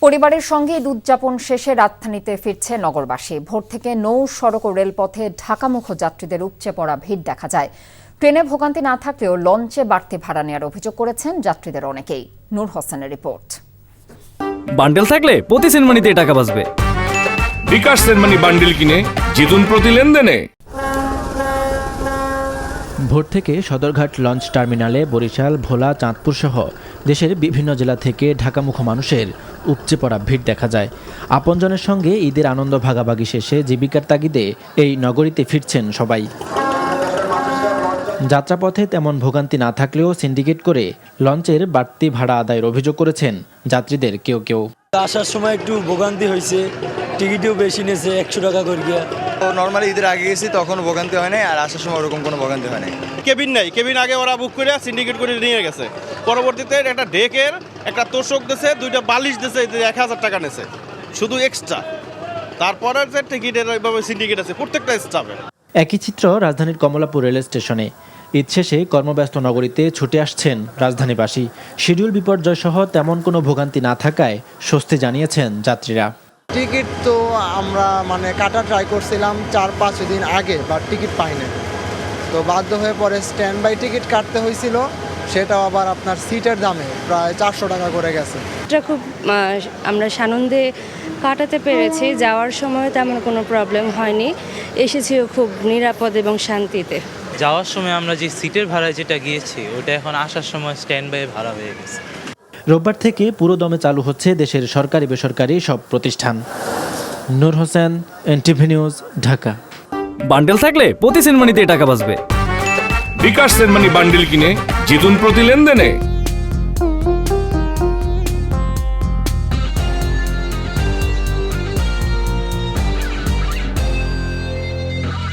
পরিবারের সঙ্গে ঈদ উদযাপন শেষে রাজধানীতে ফিরছে নগরবাসী। ভোর থেকে নৌ সড়ক ও রেলপথে ঢাকামুখ যাত্রীদের উপচে পড়া ভিড় দেখা যায়। ট্রেনে ভোগান্তি না থাকলেও লঞ্চে বাড়তি ভাড়া নেওয়ার অভিযোগ করেছেন যাত্রীদের অনেকেই। নূর হোসেনের রিপোর্ট। বান্ডেল থাকলে প্রতি সেনমানিতে টাকা বাঁচবে। বিকাশ সেনমানি বান্ডেল কিনে জিতুন প্রতি লেনদেনে। ভোর থেকে সদরঘাট লঞ্চ টার্মিনালে বরিশাল, ভোলা, চাঁদপুর সহ দেশের বিভিন্ন জেলা থেকে ঢাকামুখ মানুষের উপচে পড়া ভিড় দেখা যায়। আপনজনের সঙ্গে ঈদের আনন্দ ভাগাভাগি শেষে জীবিকার তাগিদে এই নগরীতে ফিরছেন সবাই। যাত্রাপথে তেমন ভোগান্তি না থাকলেও সিন্ডিকেট করে লঞ্চের বাড়তি ভাড়া আদায়ের অভিযোগ করেছেন যাত্রীদের কেউ কেউ। আসার সময় একটু ভোগান্তি হয়েছে, টিকিটও বেশি নিয়েছে 100 টাকা করে। নর্মালি ঈদের আগে গেছি তখন ভোগান্তি হয় নাই, আর আসার সময় ওরকম কোনো ভোগান্তি হয় নাই। কেবিন নাই, কেবিন আগে ওরা বুক করে সিন্ডিকেট করে নিয়ে গেছে। পরবর্তীতে একটা ডেকের একটা তোষক দিয়েছে, 2টা বালিশ দিয়েছে, 1000 টাকা নিয়েছে শুধু এক্সট্রা। তারপরে যে টিকিটের ওইভাবে সিন্ডিকেট আছে প্রত্যেকটা স্টাফের। একই চিত্র রাজধানীর কমলাপুর রেল স্টেশনে। ঈদ শেষে কর্মব্যস্ত নগরীতে ছুটে আসছেন রাজধানীবাসী। শিডিউল বিপর্যয় সহ তেমন কোনো ভোগান্তি না থাকায় স্বস্তি জানিয়েছেন যাত্রীরা। টিকিট তো আমরা কাটা ট্রাই করছিলাম 4-5 দিন আগে, বাট টিকিট পাইনি, তো বাধ্য হয়ে পরে স্ট্যান্ড বাই টিকিট কাটতে হয়েছিল। সেটাও আবার আপনার সিটের দামে প্রায় 400 টাকা করে গেছে। এটা খুব আমরা সানন্দে কাটাতে পেরেছি। যাওয়ার সময় তেমন কোনো প্রবলেম হয়নি, এসেছিও খুব নিরাপদ এবং শান্তিতে। যাওয়ার সময় আমরা যে সিটের ভাড়ায় যেটা গিয়েছি ওটা এখন আসার সময় স্ট্যান্ড বাই ভাড়া হয়ে গেছে। রোববার থেকে পুরো দমে চালু হচ্ছে দেশের সরকারি বেসরকারি সব প্রতিষ্ঠান। Noor Hossain, NTV news, Dhaka. Bundle থাকলে প্রতি সেনমানিতে টাকা বাঁচবে। বিকাশ সেনমানি বান্ডেল কিনে জিতুন প্রতি লেনদেনে।